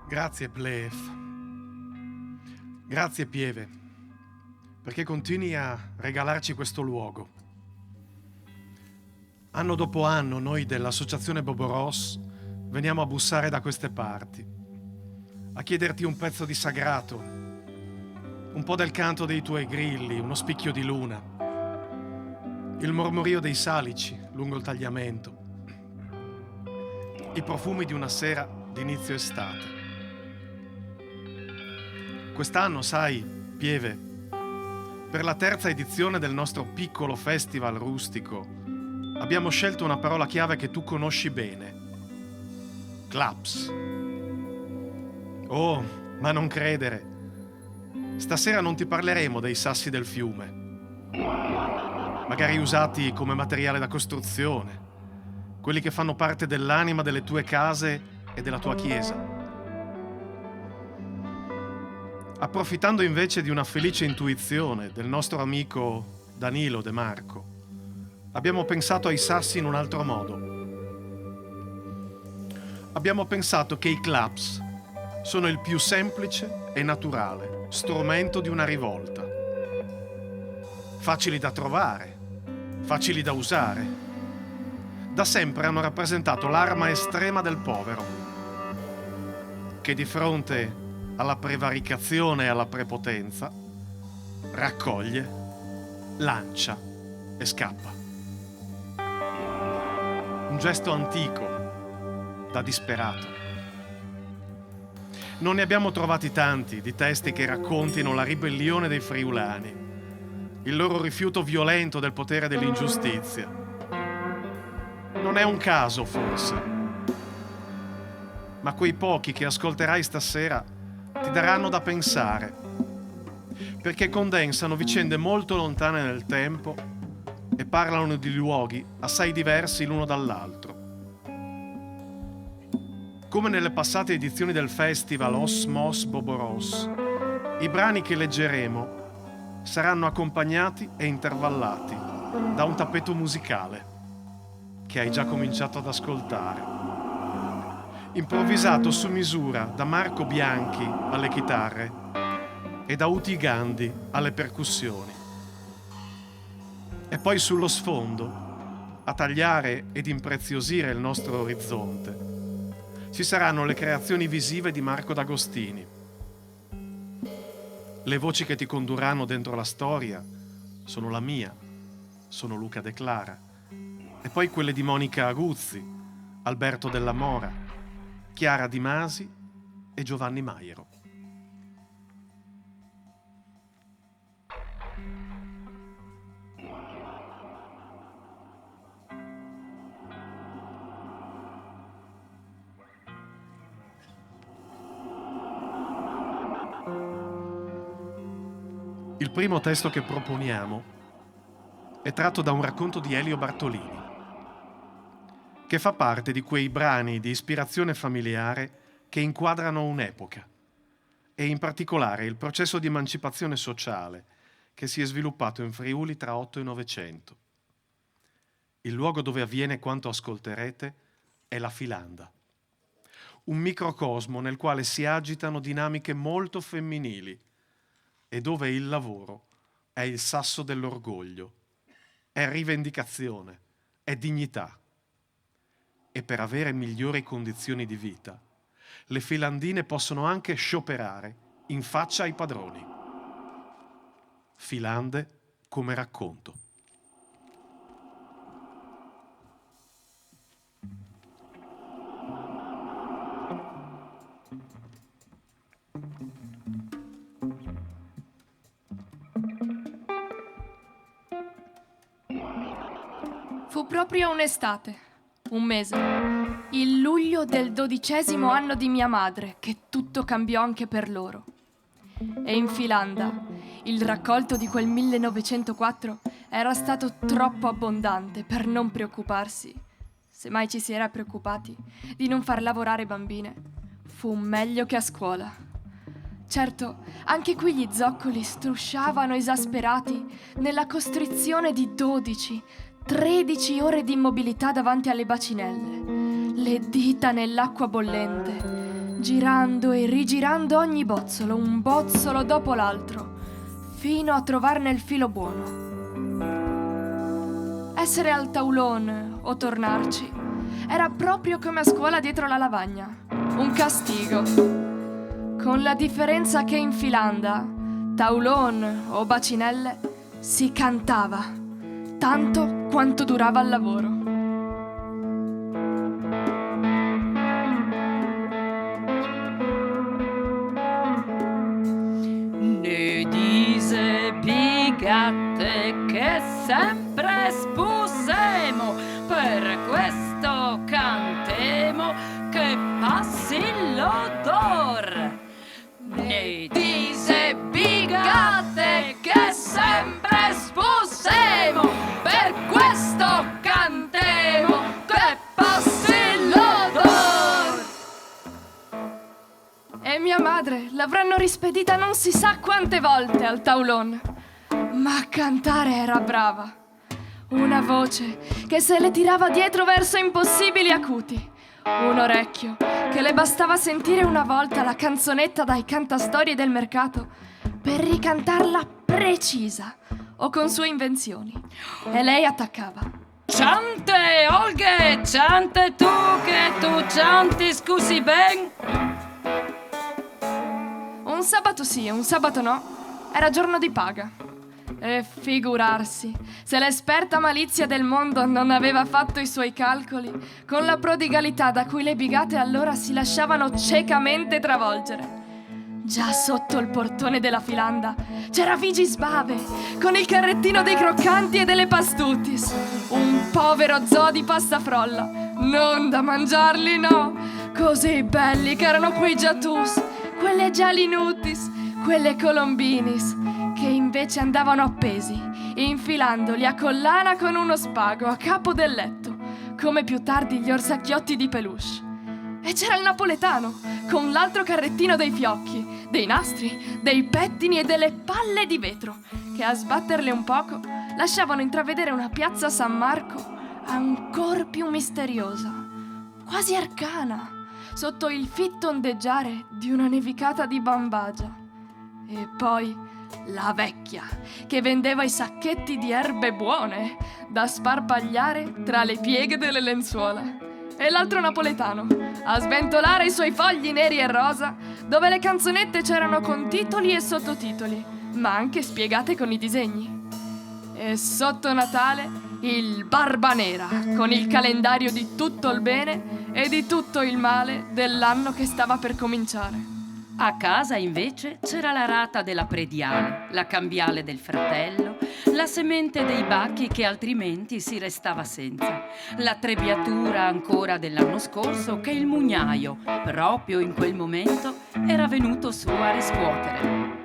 Grazie Plef, grazie Pieve, perché continui a regalarci questo luogo. Anno dopo anno noi dell'associazione Bobo Ross veniamo a bussare da queste parti, a chiederti un pezzo di sagrato, un po' del canto dei tuoi grilli, uno spicchio di luna, il mormorio dei salici lungo il tagliamento, i profumi di una sera d'inizio estate. Quest'anno, sai, Pieve, per la terza edizione del nostro piccolo festival rustico, abbiamo scelto una parola chiave che tu conosci bene. Claps. Oh, ma non credere. Stasera non ti parleremo dei sassi del fiume, magari usati come materiale da costruzione, quelli che fanno parte dell'anima delle tue case e della tua chiesa. Approfittando invece di una felice intuizione del nostro amico Danilo De Marco, abbiamo pensato ai sassi in un altro modo. Abbiamo pensato che i claps sono il più semplice e naturale strumento di una rivolta. Facili da trovare, facili da usare. Da sempre hanno rappresentato l'arma estrema del povero, che di fronte alla prevaricazione e alla prepotenza raccoglie, lancia e scappa. Un gesto antico, da disperato. Non ne abbiamo trovati tanti di testi che raccontino la ribellione dei friulani, il loro rifiuto violento del potere dell'ingiustizia. Non è un caso, forse, ma quei pochi che ascolterai stasera ti daranno da pensare, perché condensano vicende molto lontane nel tempo e parlano di luoghi assai diversi l'uno dall'altro. Come nelle passate edizioni del festival Osmos Bobo Ross, i brani che leggeremo saranno accompagnati e intervallati da un tappeto musicale che hai già cominciato ad ascoltare, improvvisato su misura da Marco Bianchi alle chitarre e da Uti Gandhi alle percussioni. E poi sullo sfondo, a tagliare ed impreziosire il nostro orizzonte, ci saranno le creazioni visive di Marco D'Agostini. Le voci che ti condurranno dentro la storia sono la mia, sono Luca De Clara, e poi quelle di Monica Aguzzi, Alberto Della Mora, Chiara Di Masi e Giovanni Maiero. Il primo testo che proponiamo è tratto da un racconto di Elio Bartolini, che fa parte di quei brani di ispirazione familiare che inquadrano un'epoca e in particolare il processo di emancipazione sociale che si è sviluppato in Friuli tra 8 e 900. Il luogo dove avviene quanto ascolterete è la Filanda, un microcosmo nel quale si agitano dinamiche molto femminili e dove il lavoro è il sasso dell'orgoglio, è rivendicazione, è dignità. E per avere migliori condizioni di vita, le filandine possono anche scioperare in faccia ai padroni. Filande come racconto. Fu proprio un'estate, un mese, il luglio del 12° anno di mia madre, che tutto cambiò anche per loro. E in Filanda, il raccolto di quel 1904 era stato troppo abbondante per non preoccuparsi, se mai ci si era preoccupati, di non far lavorare bambine. Fu meglio che a scuola. Certo, anche qui gli zoccoli strusciavano esasperati nella costrizione di 13 ore di immobilità davanti alle bacinelle, le dita nell'acqua bollente, girando e rigirando ogni bozzolo, un bozzolo dopo l'altro, fino a trovarne il filo buono. Essere al taulone o tornarci era proprio come a scuola dietro la lavagna, un castigo, con la differenza che in Filanda, taulone o bacinelle, si cantava tanto quanto durava il lavoro. Ne dise bigatte che sempre spusemo, per questo cantemo che passi l'odor. Ne dise bigatte che sempre spusemo, per questo cantemo che passi l'odor. E mia madre l'avranno rispedita non si sa quante volte al taulon, ma a cantare era brava. Una voce che se le tirava dietro verso impossibili acuti, un orecchio che le bastava sentire una volta la canzonetta dai cantastorie del mercato per ricantarla precisa o con sue invenzioni. E lei attaccava: Ciante, Olghe, ciante tu, che tu cianti, scusi ben. Un sabato sì e un sabato no, era giorno di paga. E figurarsi, se l'esperta malizia del mondo non aveva fatto i suoi calcoli, con la prodigalità da cui le bigate allora si lasciavano ciecamente travolgere. Già sotto il portone della Filanda c'era Vigi Sbave, con il carrettino dei croccanti e delle pastutis. Un povero zoo di pasta frolla, non da mangiarli, no! Così belli che erano quei giatus, quelle gialinutis, quelle colombinis, che invece andavano appesi, infilandoli a collana con uno spago a capo del letto, come più tardi gli orsacchiotti di peluche. E c'era il napoletano, con l'altro carrettino dei fiocchi, dei nastri, dei pettini e delle palle di vetro, che a sbatterle un poco lasciavano intravedere una piazza San Marco ancor più misteriosa, quasi arcana, sotto il fitto ondeggiare di una nevicata di bambagia. E poi la vecchia, che vendeva i sacchetti di erbe buone da sparpagliare tra le pieghe delle lenzuola. E l'altro napoletano, a sventolare i suoi fogli neri e rosa, dove le canzonette c'erano con titoli e sottotitoli, ma anche spiegate con i disegni. E sotto Natale il Barba Nera, con il calendario di tutto il bene e di tutto il male dell'anno che stava per cominciare. A casa invece c'era la rata della prediale, la cambiale del fratello, la semente dei bacchi che altrimenti si restava senza, la trebbiatura ancora dell'anno scorso che il mugnaio, proprio in quel momento, era venuto su a riscuotere.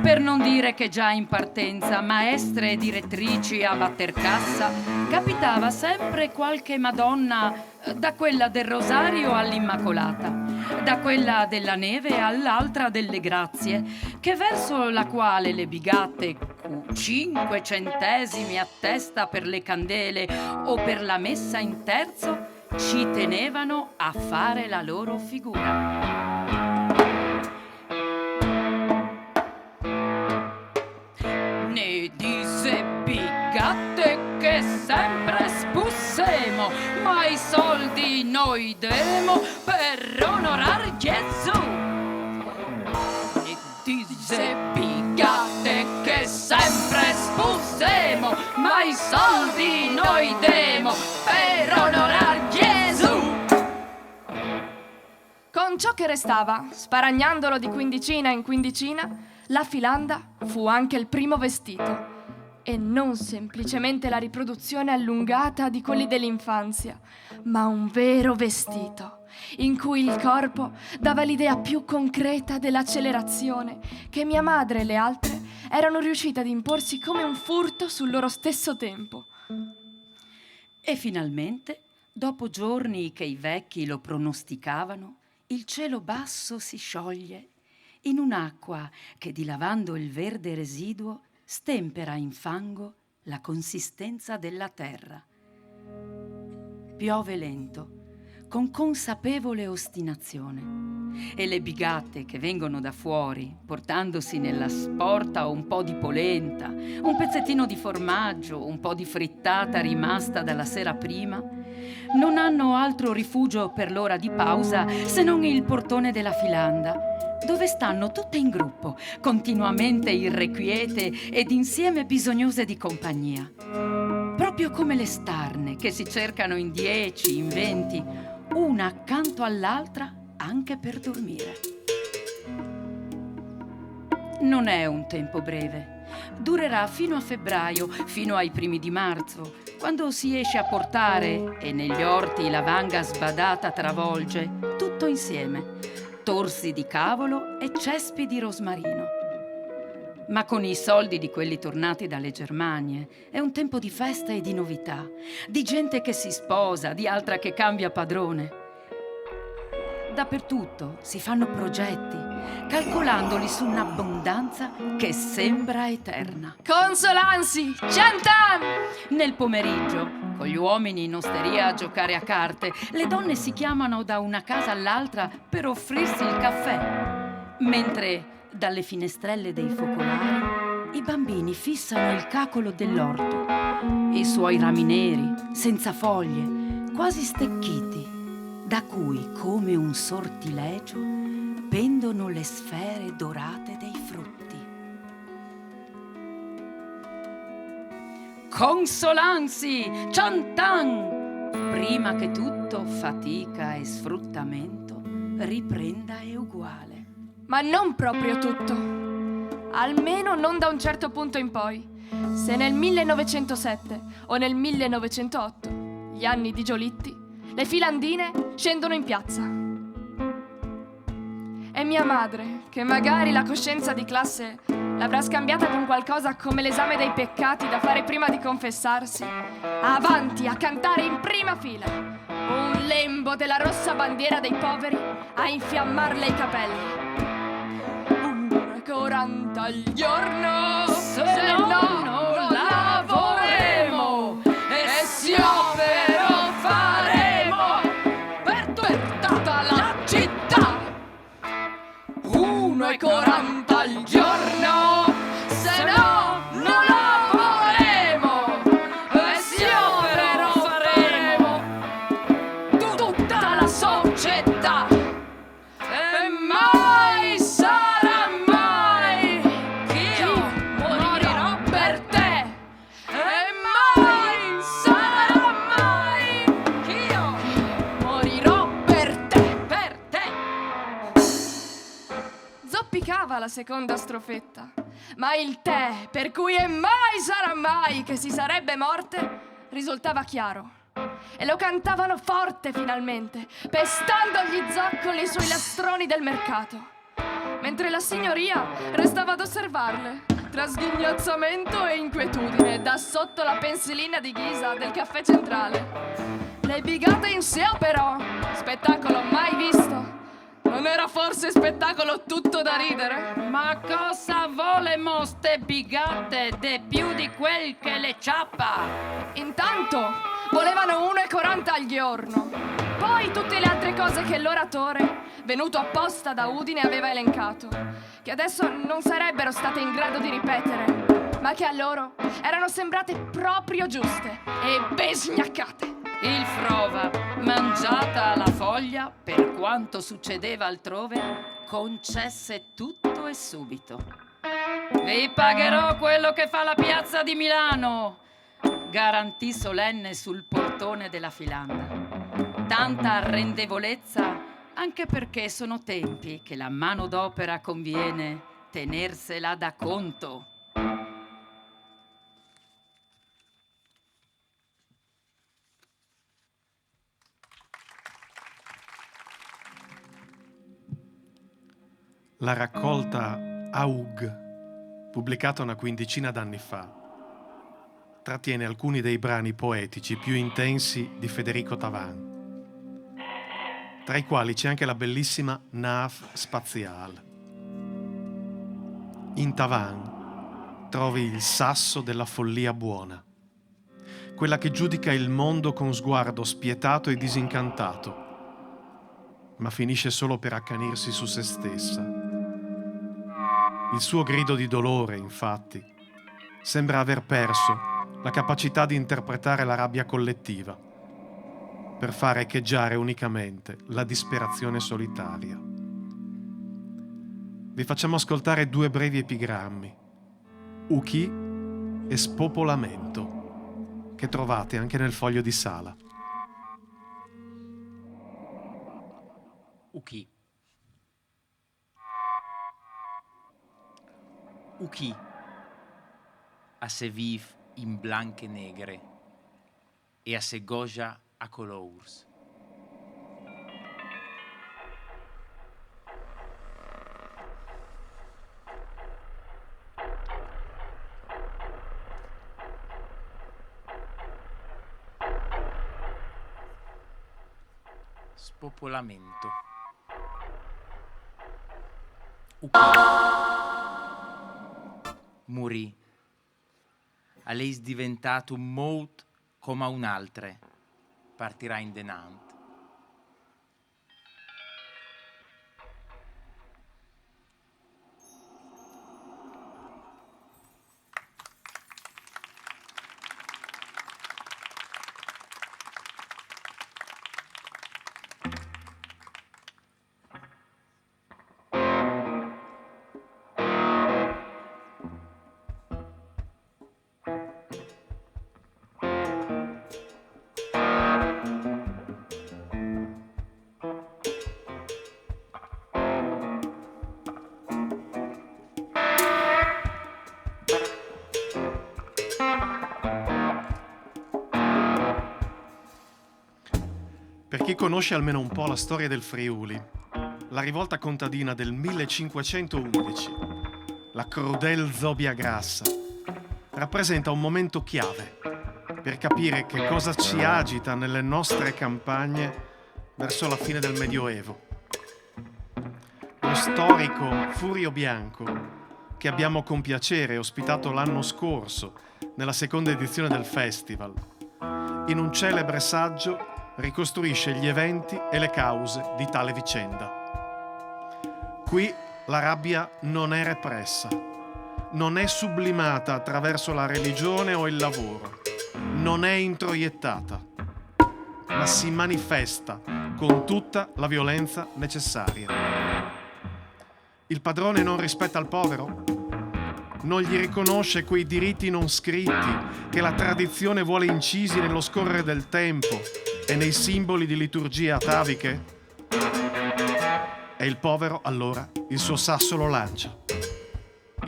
Per non dire che già in partenza, maestre e direttrici a batter cassa, capitava sempre qualche Madonna, da quella del Rosario all'Immacolata, da quella della Neve all'altra delle Grazie, che verso la quale le bigatte 5 centesimi a testa per le candele o per la messa in terzo ci tenevano a fare la loro figura. Ne disse bigatte che sempre spussemo, ma i soldi noi demo per onorar Gesù. Ne disse bigatte che sempre spussemo, ma i soldi noi demo per onorar Gesù. Con ciò che restava, sparagnandolo di quindicina in quindicina, la filanda fu anche il primo vestito, e non semplicemente la riproduzione allungata di quelli dell'infanzia, ma un vero vestito, in cui il corpo dava l'idea più concreta dell'accelerazione che mia madre e le altre erano riuscite ad imporsi come un furto sul loro stesso tempo. E finalmente, dopo giorni che i vecchi lo pronosticavano, il cielo basso si scioglie in un'acqua che, dilavando il verde residuo, stempera in fango la consistenza della terra. Piove lento, con consapevole ostinazione, e le bigatte che vengono da fuori, portandosi nella sporta un po' di polenta, un pezzettino di formaggio, un po' di frittata rimasta dalla sera prima, non hanno altro rifugio per l'ora di pausa se non il portone della filanda, dove stanno tutte in gruppo, continuamente irrequiete ed insieme bisognose di compagnia. Proprio come le starne che si cercano in 10, in 20, una accanto all'altra anche per dormire. Non è un tempo breve. Durerà fino a febbraio, fino ai primi di marzo, quando si esce a portare e negli orti la vanga sbadata travolge tutto insieme, torsi di cavolo e cespi di rosmarino. Ma con i soldi di quelli tornati dalle Germanie è un tempo di festa e di novità, di gente che si sposa, di altra che cambia padrone. Dappertutto si fanno progetti, calcolandoli su un'abbondanza che sembra eterna. Consolansi, 100 anni! Nel pomeriggio, con gli uomini in osteria a giocare a carte, le donne si chiamano da una casa all'altra per offrirsi il caffè, mentre dalle finestrelle dei focolari i bambini fissano il cacolo dell'orto, i suoi rami neri, senza foglie, quasi stecchiti, da cui, come un sortilegio, pendono le sfere dorate dei frutti. Consolansi, 100 anni! Prima che tutto fatica e sfruttamento riprenda è uguale. Ma non proprio tutto. Almeno non da un certo punto in poi. Se nel 1907 o nel 1908, gli anni di Giolitti, le filandine scendono in piazza. E mia madre, che magari la coscienza di classe l'avrà scambiata con qualcosa come l'esame dei peccati da fare prima di confessarsi, avanti a cantare in prima fila un lembo della rossa bandiera dei poveri a infiammarle i capelli. 1,40 al giorno, se no non lavoremo e sciopero faremo per tutta la città. 1,40 al giorno, se no non lavoremo e sciopero faremo tutta la società. E mai sarà mai che io morirò per te. E mai sarà mai che io morirò per te. Zoppicava la seconda strofetta, ma il te, per cui e mai sarà mai che si sarebbe morte, risultava chiaro. E lo cantavano forte finalmente, pestando gli zoccoli sui lastroni del mercato, mentre la signoria restava ad osservarle, tra sghignazzamento e inquietudine, da sotto la pensilina di ghisa del caffè centrale. Le bigate in sé, però, spettacolo mai visto. Non era forse spettacolo tutto da ridere? Ma cosa volemo ste bigate de più di quel che le ciappa? Intanto volevano 1,40 al giorno. Poi tutte le altre cose che l'oratore, venuto apposta da Udine, aveva elencato, che adesso non sarebbero state in grado di ripetere, ma che a loro erano sembrate proprio giuste e besgnaccate. Il Frova, mangiata alla foglia, per quanto succedeva altrove, concesse tutto e subito. Vi pagherò quello che fa la piazza di Milano, garantì solenne sul portone della filanda. Tanta arrendevolezza, anche perché sono tempi che la manodopera conviene tenersela da conto. La raccolta Aug, pubblicata una quindicina d'anni fa, trattiene alcuni dei brani poetici più intensi di Federico Tavan, tra i quali c'è anche la bellissima Nave Spatiale. In Tavan trovi il sasso della follia buona, quella che giudica il mondo con sguardo spietato e disincantato, ma finisce solo per accanirsi su se stessa. Il suo grido di dolore, infatti, sembra aver perso la capacità di interpretare la rabbia collettiva, per far echeggiare unicamente la disperazione solitaria. Vi facciamo ascoltare 2 brevi epigrammi, Uchi e Spopolamento, che trovate anche nel foglio di Sala. Uchi. Uchi, a se viv in blanche negre e a se goja a colors. Spopolamento. Uchi. Morì. A lei diventato un molt come un altre. Partirà in denant. Per chi conosce almeno un po' la storia del Friuli, la rivolta contadina del 1511, la Crudel Zobia Grassa, rappresenta un momento chiave per capire che cosa ci agita nelle nostre campagne verso la fine del Medioevo. Lo storico Furio Bianco, che abbiamo con piacere ospitato l'anno scorso nella seconda edizione del festival, in un celebre saggio ricostruisce gli eventi e le cause di tale vicenda. Qui la rabbia non è repressa, non è sublimata attraverso la religione o il lavoro, non è introiettata, ma si manifesta con tutta la violenza necessaria. Il padrone non rispetta il povero? Non gli riconosce quei diritti non scritti che la tradizione vuole incisi nello scorrere del tempo e nei simboli di liturgie ataviche? E il povero, allora, il suo sasso lo lancia.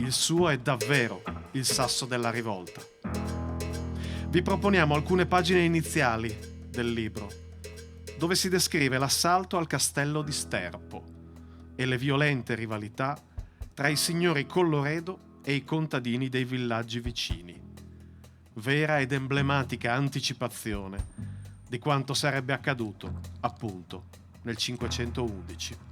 Il suo è davvero il sasso della rivolta. Vi proponiamo alcune pagine iniziali del libro, dove si descrive l'assalto al castello di Sterpo e le violente rivalità tra i signori Colloredo e i contadini dei villaggi vicini. Vera ed emblematica anticipazione di quanto sarebbe accaduto, appunto, nel 511.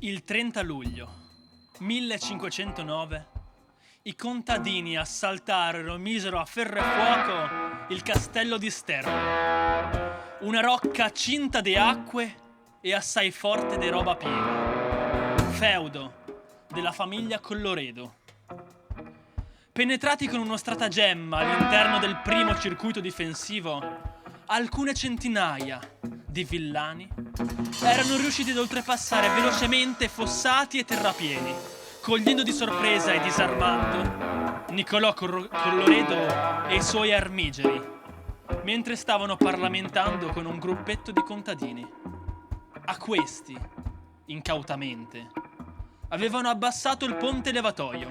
Il 30 luglio 1509 i contadini assaltarono e misero a ferro e fuoco il castello di Sterpo, una rocca cinta de acque e assai forte de roba piena, feudo della famiglia Colloredo. Penetrati con uno stratagemma all'interno del primo circuito difensivo, alcune centinaia di villani erano riusciti ad oltrepassare velocemente fossati e terrapieni, cogliendo di sorpresa e disarmando Niccolò Colloredo e i suoi armigeri, mentre stavano parlamentando con un gruppetto di contadini. A questi, incautamente, avevano abbassato il ponte levatoio,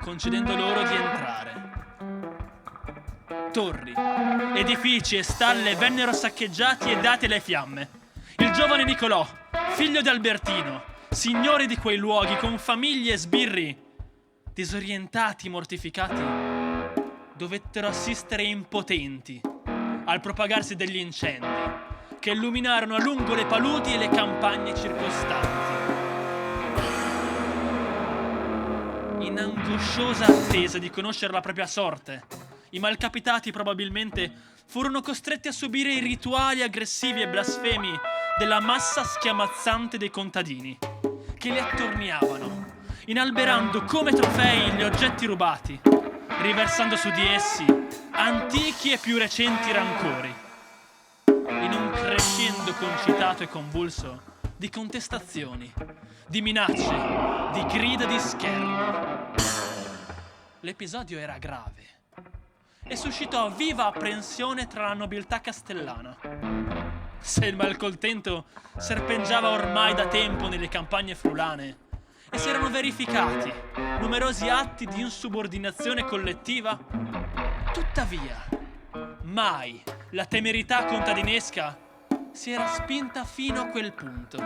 concedendo loro di entrare. Torri, edifici e stalle vennero saccheggiati e dati alle fiamme. Il giovane Niccolò, figlio di Albertino, signore di quei luoghi con famiglie e sbirri, disorientati e mortificati, dovettero assistere impotenti al propagarsi degli incendi che illuminarono a lungo le paludi e le campagne circostanti. In angosciosa attesa di conoscere la propria sorte, i malcapitati probabilmente furono costretti a subire i rituali aggressivi e blasfemi della massa schiamazzante dei contadini, che li attorniavano, inalberando come trofei gli oggetti rubati, riversando su di essi antichi e più recenti rancori, in un crescendo concitato e convulso di contestazioni, di minacce, di grida di scherni. L'episodio era grave e suscitò viva apprensione tra la nobiltà castellana. Se il malcontento serpeggiava ormai da tempo nelle campagne friulane e si erano verificati numerosi atti di insubordinazione collettiva, tuttavia mai la temerità contadinesca si era spinta fino a quel punto,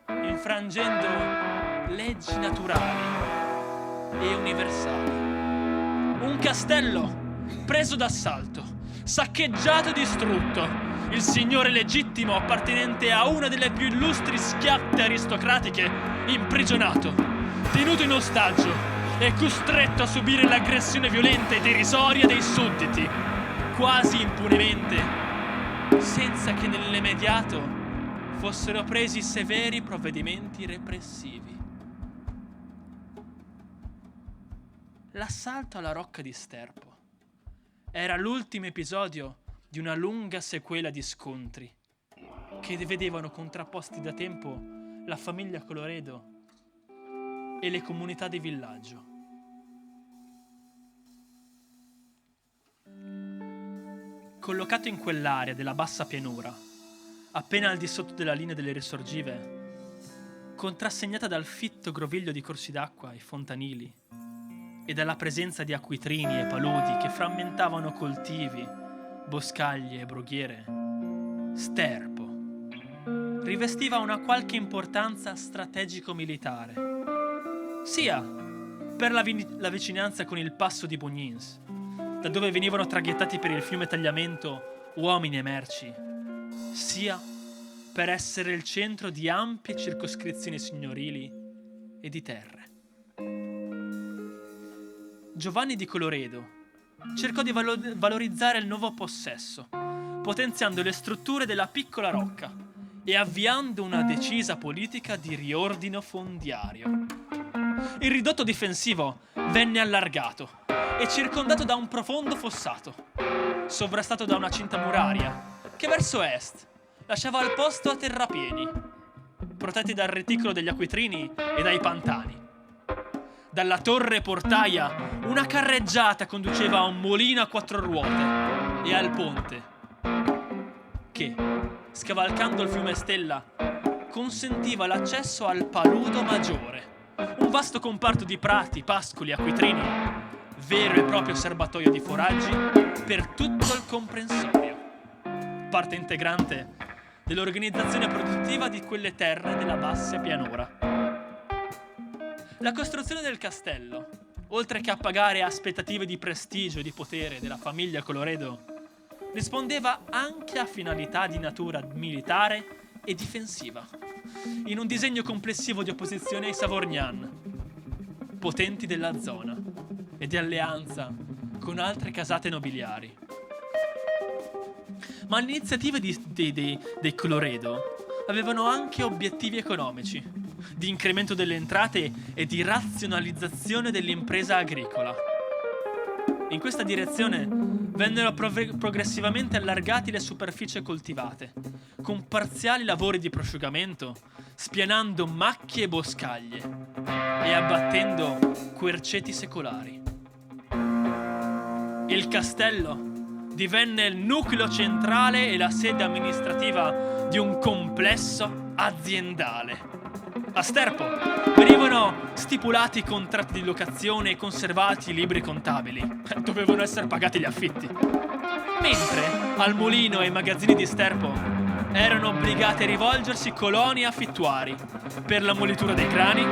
infrangendo leggi naturali e universali. Un castello preso d'assalto, saccheggiato e distrutto, il signore legittimo appartenente a una delle più illustri schiatte aristocratiche imprigionato, tenuto in ostaggio e costretto a subire l'aggressione violenta e derisoria dei sudditi, quasi impunemente, senza che nell'immediato fossero presi severi provvedimenti repressivi. L'assalto alla rocca di Sterpo era l'ultimo episodio di una lunga sequela di scontri che vedevano contrapposti da tempo la famiglia Colloredo e le comunità di villaggio. Collocato in quell'area della bassa pianura, appena al di sotto della linea delle risorgive, contrassegnata dal fitto groviglio di corsi d'acqua e fontanili, e dalla presenza di acquitrini e paludi che frammentavano coltivi, boscaglie e brughiere, Sterpo rivestiva una qualche importanza strategico-militare, sia per la vicinanza con il passo di Bugnins, da dove venivano traghettati per il fiume Tagliamento uomini e merci, sia per essere il centro di ampie circoscrizioni signorili e di terre. Giovanni di Colloredo cercò di valorizzare il nuovo possesso, potenziando le strutture della piccola rocca e avviando una decisa politica di riordino fondiario. Il ridotto difensivo venne allargato e circondato da un profondo fossato, sovrastato da una cinta muraria che verso est lasciava il posto a terrapieni, protetti dal reticolo degli acquitrini e dai pantani. Dalla torre portaia una carreggiata conduceva a un mulino a 4 ruote e al ponte, che, scavalcando il fiume Stella, consentiva l'accesso al Paludo Maggiore, un vasto comparto di prati, pascoli, acquitrini, vero e proprio serbatoio di foraggi per tutto il comprensorio, parte integrante dell'organizzazione produttiva di quelle terre della bassa pianura. La costruzione del castello, oltre che a pagare aspettative di prestigio e di potere della famiglia Colloredo, rispondeva anche a finalità di natura militare e difensiva, in un disegno complessivo di opposizione ai Savognans, potenti della zona, e di alleanza con altre casate nobiliari. Ma le iniziative dei Colloredo avevano anche obiettivi economici, di incremento delle entrate e di razionalizzazione dell'impresa agricola. In questa direzione vennero progressivamente allargati le superfici coltivate, con parziali lavori di prosciugamento, spianando macchie e boscaglie e abbattendo querceti secolari. Il castello divenne il nucleo centrale e la sede amministrativa di un complesso aziendale. A Sterpo venivano stipulati contratti di locazione e conservati i libri contabili. Dovevano essere pagati gli affitti. Mentre al mulino e ai magazzini di Sterpo erano obbligati a rivolgersi coloni affittuari per la molitura dei grani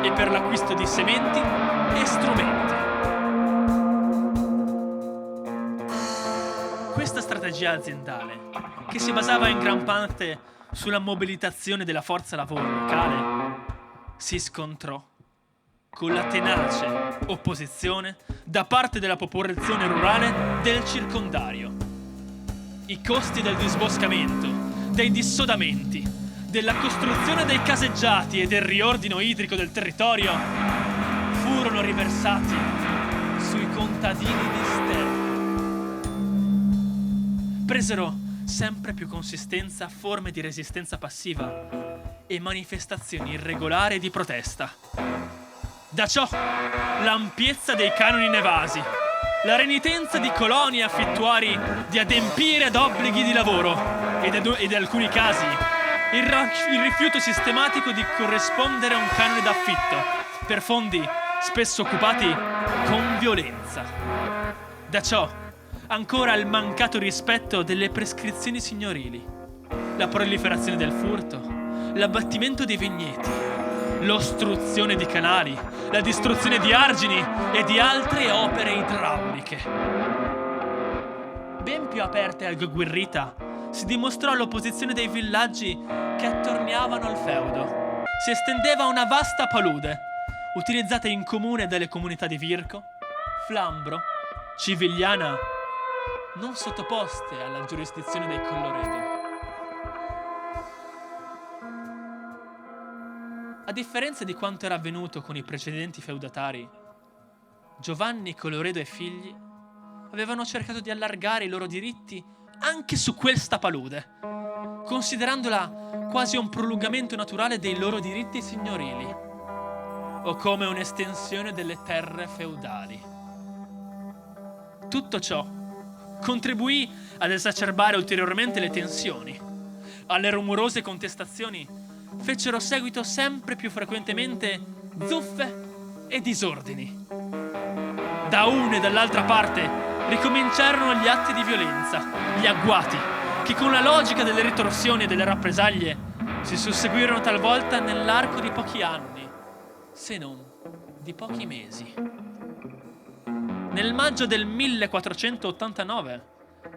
e per l'acquisto di sementi e strumenti. Questa strategia aziendale, che si basava in gran parte sulla mobilitazione della forza lavoro locale, si scontrò con la tenace opposizione da parte della popolazione rurale del circondario. I costi del disboscamento, dei dissodamenti, della costruzione dei caseggiati e del riordino idrico del territorio furono riversati sui contadini di Sterpo. Presero sempre più consistenza forme di resistenza passiva e manifestazioni irregolari di protesta. Da ciò, l'ampiezza dei canoni inevasi, la renitenza di coloni e affittuari di adempiere ad obblighi di lavoro ed in alcuni casi il rifiuto sistematico di corrispondere a un canone d'affitto per fondi spesso occupati con violenza. Da ciò, ancora il mancato rispetto delle prescrizioni signorili, la proliferazione del furto, l'abbattimento dei vigneti, l'ostruzione di canali, la distruzione di argini e di altre opere idrauliche. Ben più aperta e agguerrita si dimostrò l'opposizione dei villaggi che attorniavano al feudo. Si estendeva una vasta palude, utilizzata in comune dalle comunità di Virco, Flambro, Civigliana, non sottoposte alla giurisdizione dei Colloredo. A differenza di quanto era avvenuto con i precedenti feudatari, Giovanni Colloredo e figli avevano cercato di allargare i loro diritti anche su questa palude, considerandola quasi un prolungamento naturale dei loro diritti signorili, o come un'estensione delle terre feudali. Tutto ciò contribuì ad esacerbare ulteriormente le tensioni. Alle rumorose contestazioni fecero seguito sempre più frequentemente zuffe e disordini. Da una e dall'altra parte ricominciarono gli atti di violenza, gli agguati, che con la logica delle ritorsioni e delle rappresaglie si susseguirono talvolta nell'arco di pochi anni, se non di pochi mesi. Nel maggio del 1489,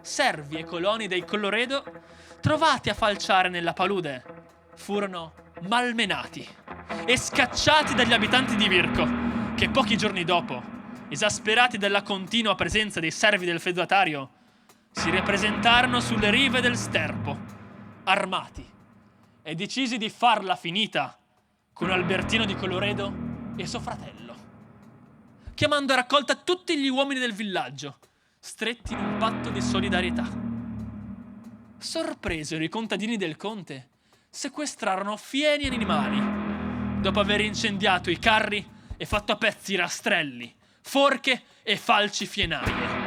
servi e coloni dei Colloredo, trovati a falciare nella palude, furono malmenati e scacciati dagli abitanti di Virco, che pochi giorni dopo, esasperati dalla continua presenza dei servi del feudatario, si ripresentarono sulle rive del Sterpo, armati, e decisi di farla finita con Albertino di Colloredo e suo fratello, chiamando a raccolta tutti gli uomini del villaggio, stretti in un patto di solidarietà. Sorpresero i contadini del conte, sequestrarono fieni e animali, dopo aver incendiato i carri e fatto a pezzi rastrelli, forche e falci fienaie.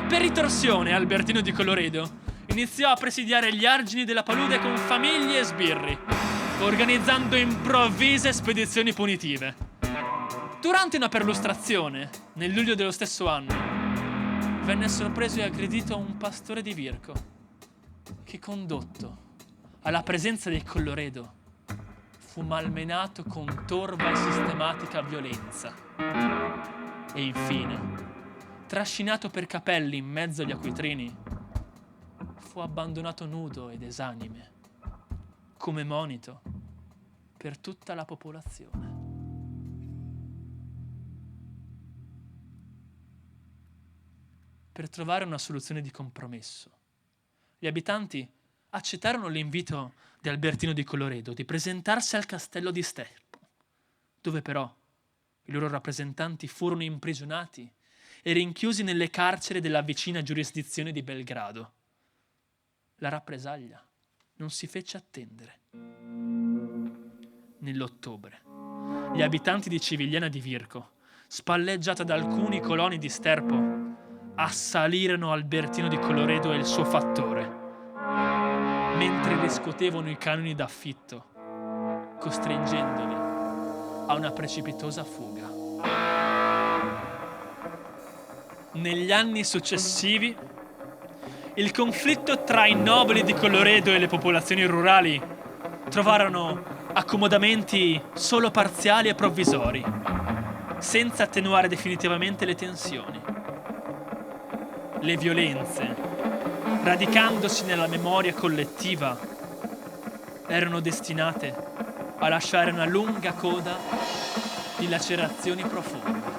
Per ritorsione, Albertino di Colloredo iniziò a presidiare gli argini della palude con famiglie e sbirri, organizzando improvvise spedizioni punitive. Durante una perlustrazione, nel luglio dello stesso anno, venne sorpreso e aggredito un pastore di Virco, che, condotto alla presenza dei Colloredo, fu malmenato con torva e sistematica violenza. E infine, trascinato per capelli in mezzo agli acquitrini, fu abbandonato nudo ed esanime, come monito per tutta la popolazione. Per trovare una soluzione di compromesso, gli abitanti accettarono l'invito di Albertino di Colloredo di presentarsi al castello di Sterpo, dove però i loro rappresentanti furono imprigionati e rinchiusi nelle carceri della vicina giurisdizione di Belgrado. La rappresaglia non si fece attendere. Nell'ottobre, gli abitanti di Civigliana di Virco, spalleggiata da alcuni coloni di Sterpo, assalirono Albertino di Colloredo e il suo fattore, mentre riscuotevano i canoni d'affitto, costringendoli a una precipitosa fuga. Negli anni successivi, il conflitto tra i nobili di Colloredo e le popolazioni rurali trovarono accomodamenti solo parziali e provvisori, senza attenuare definitivamente le tensioni. Le violenze, radicandosi nella memoria collettiva, erano destinate a lasciare una lunga coda di lacerazioni profonde.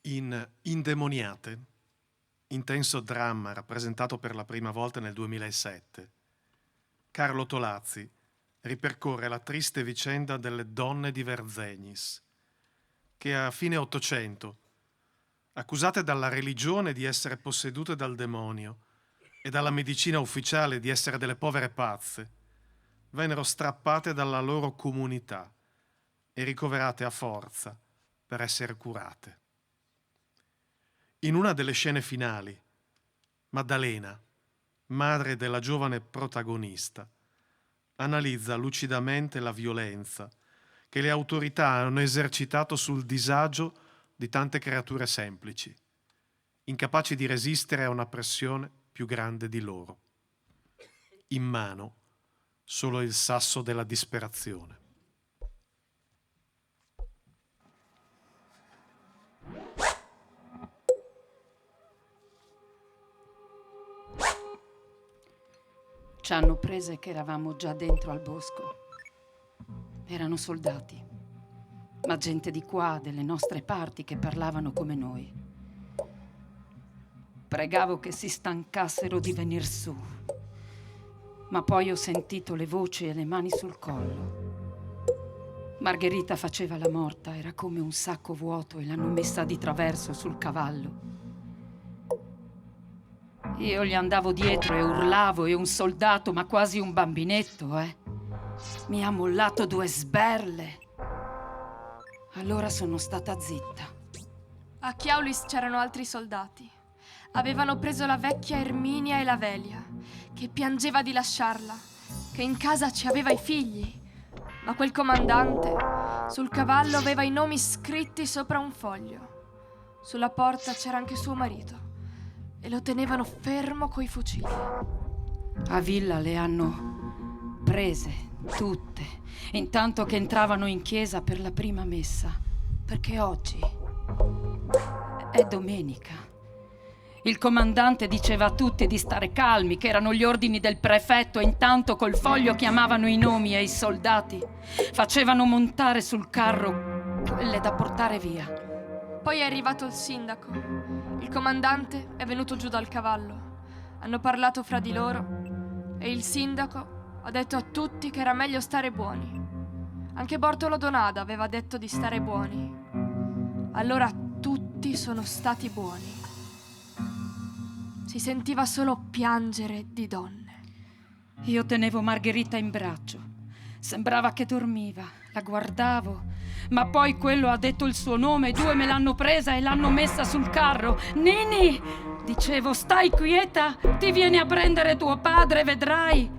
In Indemoniate, intenso dramma rappresentato per la prima volta nel 2007, Carlo Tolazzi ripercorre la triste vicenda delle donne di Verzegnis, che a fine Ottocento, accusate dalla religione di essere possedute dal demonio e dalla medicina ufficiale di essere delle povere pazze, vennero strappate dalla loro comunità e ricoverate a forza per essere curate. In una delle scene finali, Maddalena, madre della giovane protagonista, analizza lucidamente la violenza che le autorità hanno esercitato sul disagio di tante creature semplici, incapaci di resistere a una pressione più grande di loro. In mano solo il sasso della disperazione. Ci hanno prese che eravamo già dentro al bosco. Erano soldati, ma gente di qua, delle nostre parti, che parlavano come noi. Pregavo che si stancassero di venir su, ma poi ho sentito le voci e le mani sul collo. Margherita faceva la morta, era come un sacco vuoto e l'hanno messa di traverso sul cavallo. Io gli andavo dietro e urlavo, e un soldato, ma quasi un bambinetto, mi ha mollato 2 sberle. Allora sono stata zitta. A Chiaulis c'erano altri soldati. Avevano preso la vecchia Erminia e la Velia, che piangeva di lasciarla, che in casa ci aveva i figli. Ma quel comandante sul cavallo aveva i nomi scritti sopra un foglio. Sulla porta c'era anche suo marito e lo tenevano fermo coi fucili. A Villa le hanno prese tutte, intanto che entravano in chiesa per la prima messa, perché oggi è domenica. Il comandante diceva a tutti di stare calmi, che erano gli ordini del prefetto, e intanto col foglio chiamavano i nomi e i soldati facevano montare sul carro quelle da portare via. Poi è arrivato il sindaco. Il comandante è venuto giù dal cavallo. Hanno parlato fra di loro e il sindaco ha detto a tutti che era meglio stare buoni. Anche Bortolo Donada aveva detto di stare buoni. Allora tutti sono stati buoni. Si sentiva solo piangere di donne. Io tenevo Margherita in braccio. Sembrava che dormiva. La guardavo, ma poi quello ha detto il suo nome, 2 me l'hanno presa e l'hanno messa sul carro. Nini! Dicevo, stai quieta, ti vieni a prendere tuo padre, vedrai.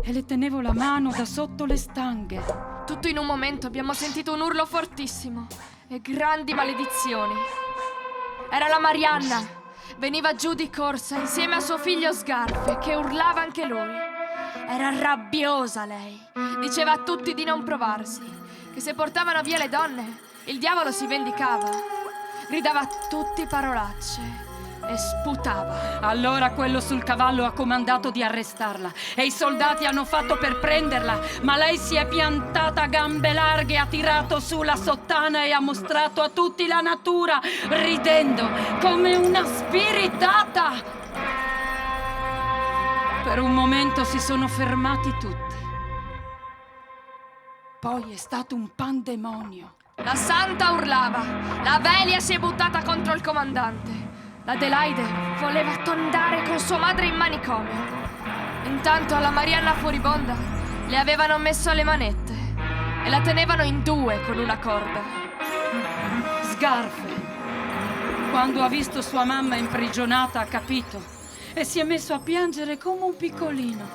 E le tenevo la mano da sotto le stanghe. Tutto in un momento abbiamo sentito un urlo fortissimo e grandi maledizioni. Era la Marianna. Veniva giù di corsa insieme a suo figlio Sgarfe, che urlava anche lui. Era rabbiosa lei. Diceva a tutti di non provarsi, che se portavano via le donne, il diavolo si vendicava. Gridava a tutti parolacce e sputava. Allora quello sul cavallo ha comandato di arrestarla e i soldati hanno fatto per prenderla, ma lei si è piantata a gambe larghe, ha tirato su la sottana e ha mostrato a tutti la natura, ridendo come una spiritata. Per un momento si sono fermati tutti. Poi è stato un pandemonio. La santa urlava, la Velia si è buttata contro il comandante. L'Adelaide voleva tondare con sua madre in manicomio. Intanto alla Marianna furibonda le avevano messo le manette e la tenevano in 2 con una corda. Sgarfe, quando ha visto sua mamma imprigionata, ha capito e si è messo a piangere come un piccolino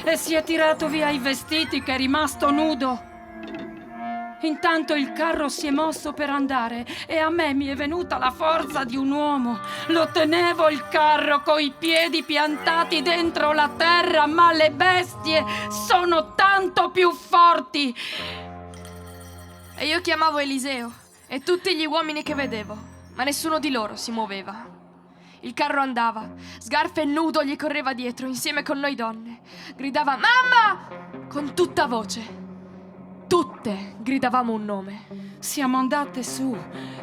e si è tirato via i vestiti, che è rimasto nudo. Intanto il carro si è mosso per andare e a me mi è venuta la forza di un uomo. Lo tenevo il carro coi piedi piantati dentro la terra, ma le bestie sono tanto più forti. E io chiamavo Eliseo e tutti gli uomini che vedevo, ma nessuno di loro si muoveva. Il carro andava, Sgarfe nudo gli correva dietro insieme con noi donne. Gridava "Mamma!" con tutta voce. Tutte gridavamo un nome. Siamo andate su,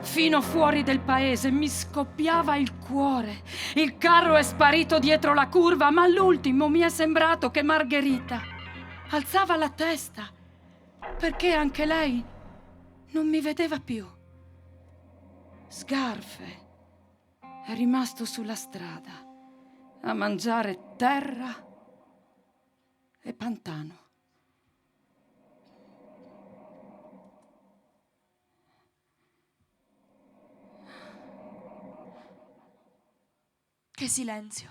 fino fuori del paese, mi scoppiava il cuore. Il carro è sparito dietro la curva, ma all'ultimo mi è sembrato che Margherita alzava la testa, perché anche lei non mi vedeva più. Sgarfe è rimasto sulla strada a mangiare terra e pantano. Che silenzio.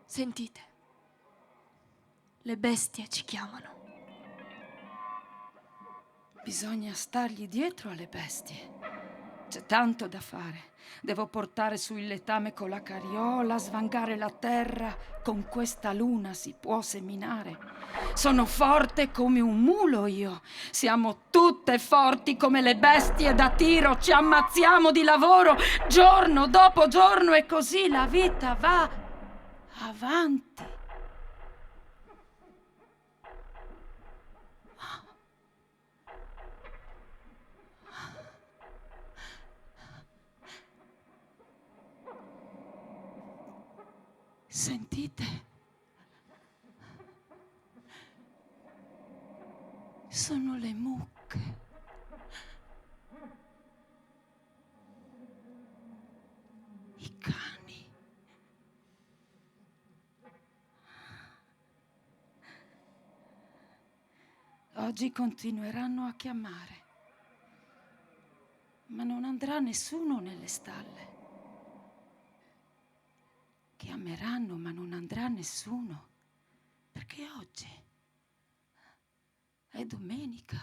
Sentite, le bestie ci chiamano. Bisogna stargli dietro alle bestie. C'è tanto da fare. Devo portare su il letame con la carriola, svangare la terra. Con questa luna si può seminare. Sono forte come un mulo io. Siamo tutte forti come le bestie da tiro. Ci ammazziamo di lavoro giorno dopo giorno e così la vita va avanti. Sentite? Sono le mucche. I cani. Oggi continueranno a chiamare, ma non andrà nessuno nelle stalle. Chiameranno, ma non andrà nessuno, perché oggi è domenica.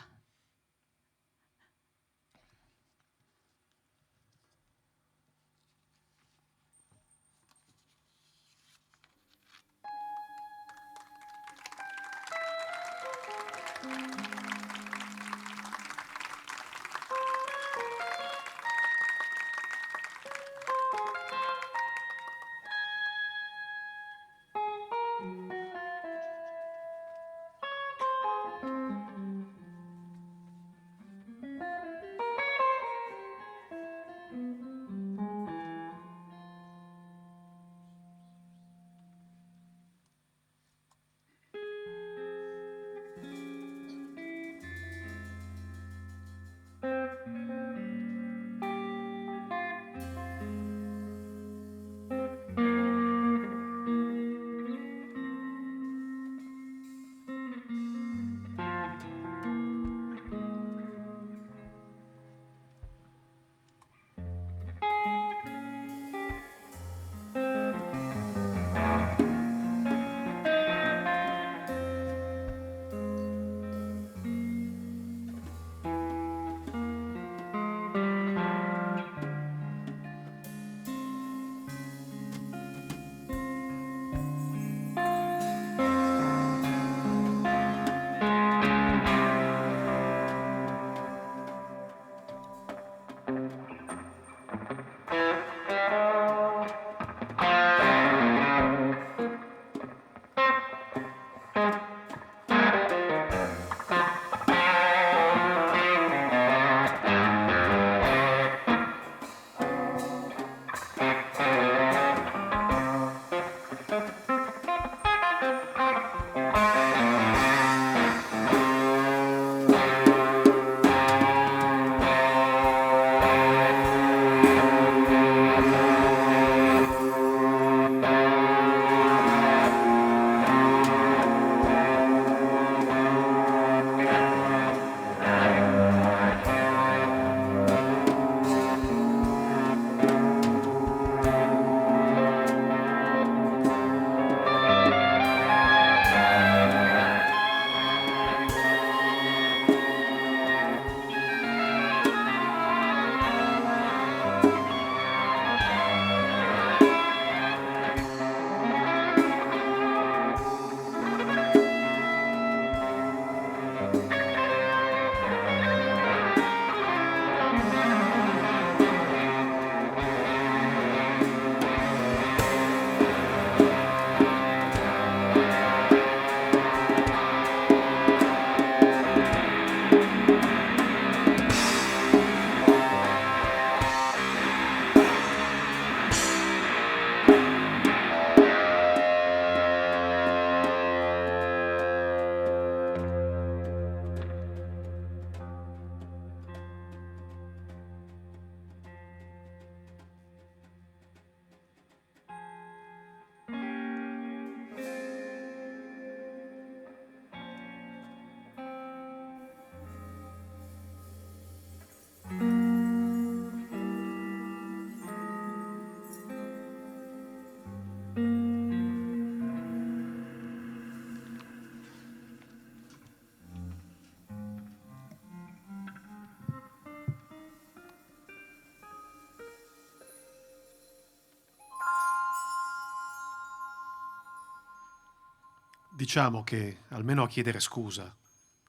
Diciamo che, almeno a chiedere scusa,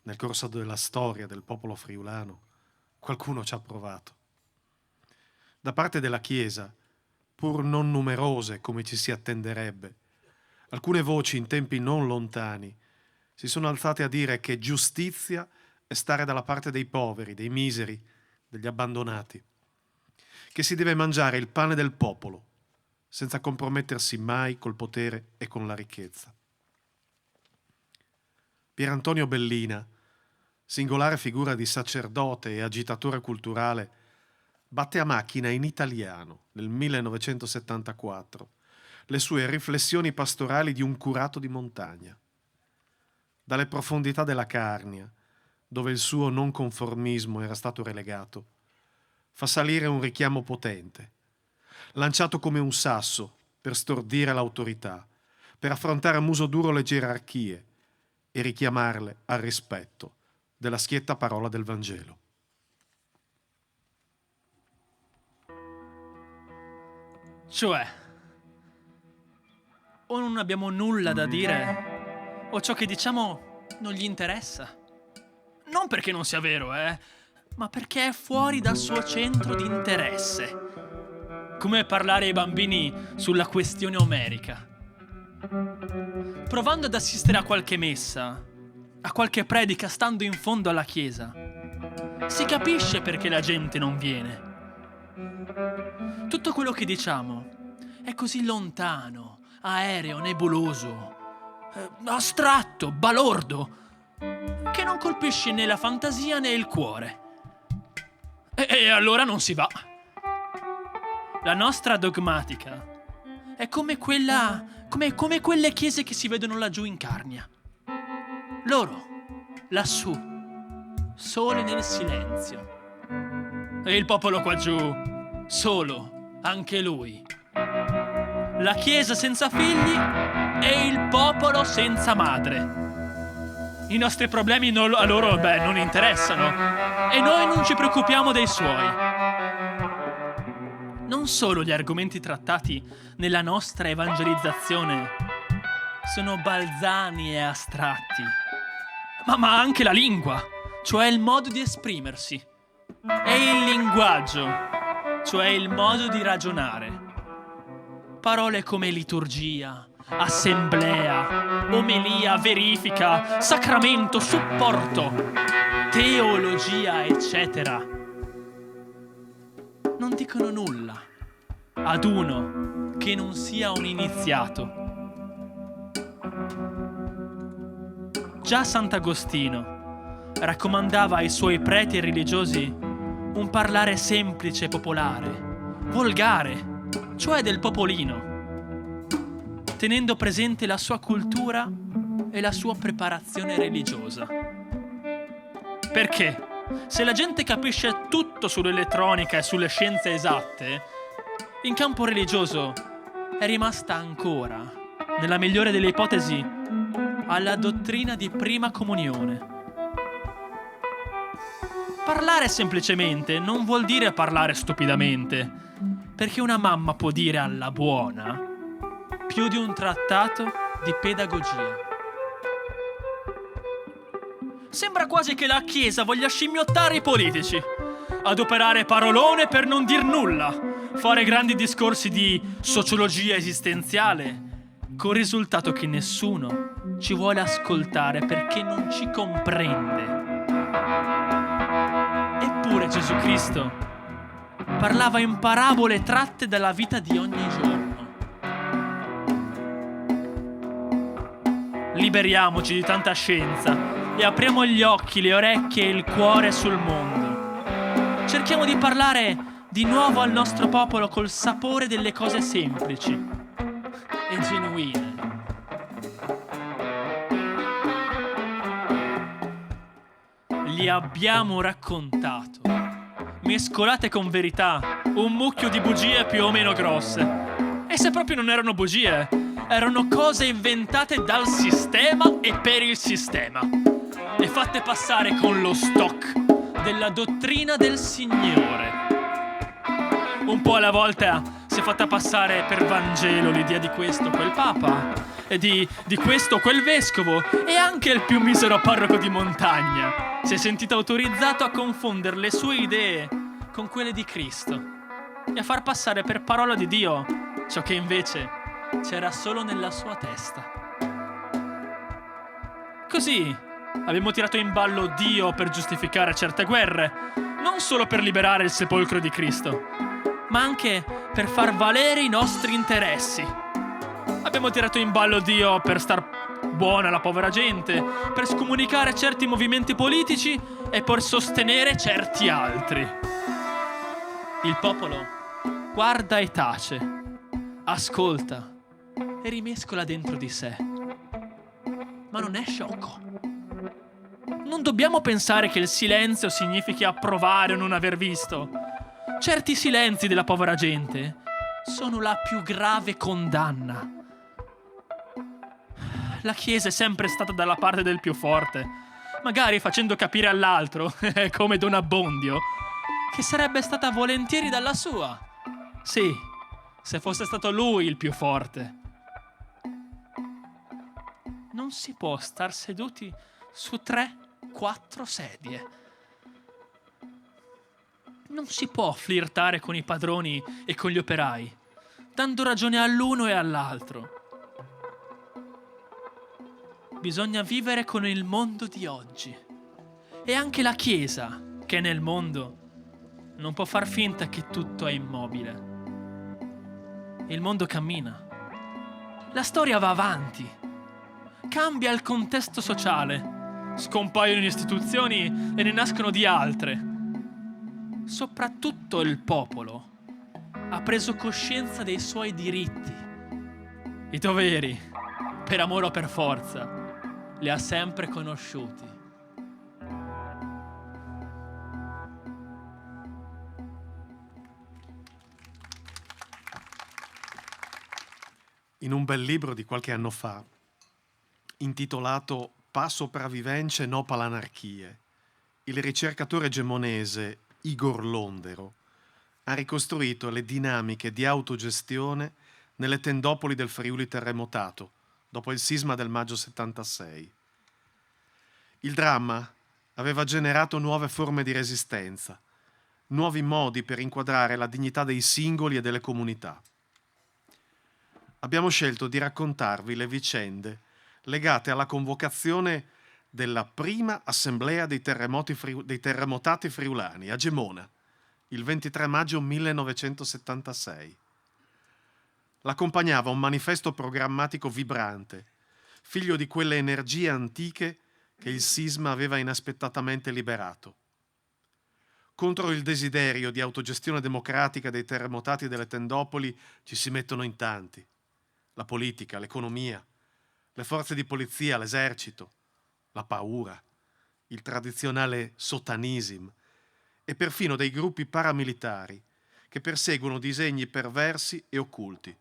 nel corso della storia del popolo friulano, qualcuno ci ha provato. Da parte della Chiesa, pur non numerose come ci si attenderebbe, alcune voci in tempi non lontani si sono alzate a dire che giustizia è stare dalla parte dei poveri, dei miseri, degli abbandonati, che si deve mangiare il pane del popolo, senza compromettersi mai col potere e con la ricchezza. Pierantonio Bellina, singolare figura di sacerdote e agitatore culturale, batte a macchina in italiano nel 1974 le sue riflessioni pastorali di un curato di montagna. Dalle profondità della Carnia, dove il suo non conformismo era stato relegato, fa salire un richiamo potente, lanciato come un sasso per stordire l'autorità, per affrontare a muso duro le gerarchie e richiamarle al rispetto della schietta parola del Vangelo. Cioè, o non abbiamo nulla da dire, o ciò che diciamo non gli interessa. Non perché non sia vero, ma perché è fuori dal suo centro di interesse. Come parlare ai bambini sulla questione omerica. Provando ad assistere a qualche messa, a qualche predica stando in fondo alla chiesa, si capisce perché la gente non viene. Tutto quello che diciamo è così lontano, aereo, nebuloso, astratto, balordo, che non colpisce né la fantasia né il cuore. E allora non si va. La nostra dogmatica è come quelle chiese che si vedono laggiù in Carnia. Loro, lassù, sole nel silenzio. E il popolo qua giù, solo, anche lui. La chiesa senza figli e il popolo senza madre. I nostri problemi a loro, non interessano. E noi non ci preoccupiamo dei suoi. Non solo gli argomenti trattati nella nostra evangelizzazione sono balzani e astratti, ma anche la lingua, cioè il modo di esprimersi, e il linguaggio, cioè il modo di ragionare. Parole come liturgia, assemblea, omelia, verifica, sacramento, supporto, teologia, eccetera, non dicono nulla ad uno che non sia un iniziato. Già Sant'Agostino raccomandava ai suoi preti religiosi un parlare semplice e popolare, volgare, cioè del popolino, tenendo presente la sua cultura e la sua preparazione religiosa. Perché se la gente capisce tutto sull'elettronica e sulle scienze esatte, in campo religioso è rimasta ancora, nella migliore delle ipotesi, alla dottrina di prima comunione. Parlare semplicemente non vuol dire parlare stupidamente, perché una mamma può dire alla buona più di un trattato di pedagogia. Sembra quasi che la Chiesa voglia scimmiottare i politici, adoperare parolone per non dir nulla, fare grandi discorsi di sociologia esistenziale, col risultato che nessuno ci vuole ascoltare perché non ci comprende. Eppure Gesù Cristo parlava in parabole tratte dalla vita di ogni giorno. Liberiamoci di tanta scienza e apriamo gli occhi, le orecchie e il cuore sul mondo. Cerchiamo di parlare di nuovo al nostro popolo col sapore delle cose semplici e genuine. Gli abbiamo raccontato, mescolate con verità, un mucchio di bugie più o meno grosse. E se proprio non erano bugie, erano cose inventate dal sistema e per il sistema, e fatte passare con lo stock della dottrina del Signore. Un po' alla volta si si è fatta passare per Vangelo l'idea di questo o quel papa, e di questo o quel vescovo, e anche il più misero parroco di montagna si è sentito autorizzato a confondere le sue idee con quelle di Cristo e a far passare per parola di Dio ciò che invece c'era solo nella sua testa. Così abbiamo tirato in ballo Dio per giustificare certe guerre, non solo per liberare il sepolcro di Cristo, ma anche per far valere i nostri interessi. Abbiamo tirato in ballo Dio per star buona alla povera gente, per scomunicare certi movimenti politici e per sostenere certi altri. Il popolo guarda e tace, ascolta e rimescola dentro di sé. Ma non è sciocco. Non dobbiamo pensare che il silenzio significhi approvare o non aver visto. Certi silenzi della povera gente sono la più grave condanna. La Chiesa è sempre stata dalla parte del più forte, magari facendo capire all'altro, come Don Abbondio, che sarebbe stata volentieri dalla sua. Sì, se fosse stato lui il più forte. Non si può star seduti su 3-4 sedie. Non si può flirtare con i padroni e con gli operai, dando ragione all'uno e all'altro. Bisogna vivere con il mondo di oggi. E anche la Chiesa, che è nel mondo, non può far finta che tutto è immobile. Il mondo cammina. La storia va avanti. Cambia il contesto sociale. Scompaiono istituzioni e ne nascono di altre. Soprattutto il popolo ha preso coscienza dei suoi diritti. I doveri, per amore o per forza, li ha sempre conosciuti. In un bel libro di qualche anno fa, intitolato Pa sopravvivenze no palanarchie, il ricercatore gemonese Igor Londero ha ricostruito le dinamiche di autogestione nelle tendopoli del Friuli terremotato dopo il sisma del maggio 76. Il dramma aveva generato nuove forme di resistenza, nuovi modi per inquadrare la dignità dei singoli e delle comunità. Abbiamo scelto di raccontarvi le vicende legate alla convocazione della prima assemblea dei terremotati friulani a Gemona, il 23 maggio 1976. L'accompagnava un manifesto programmatico vibrante, figlio di quelle energie antiche che il sisma aveva inaspettatamente liberato. Contro il desiderio di autogestione democratica dei terremotati delle tendopoli ci si mettono in tanti: la politica, l'economia, le forze di polizia, l'esercito, la paura, il tradizionale sotanism e perfino dei gruppi paramilitari che perseguono disegni perversi e occulti,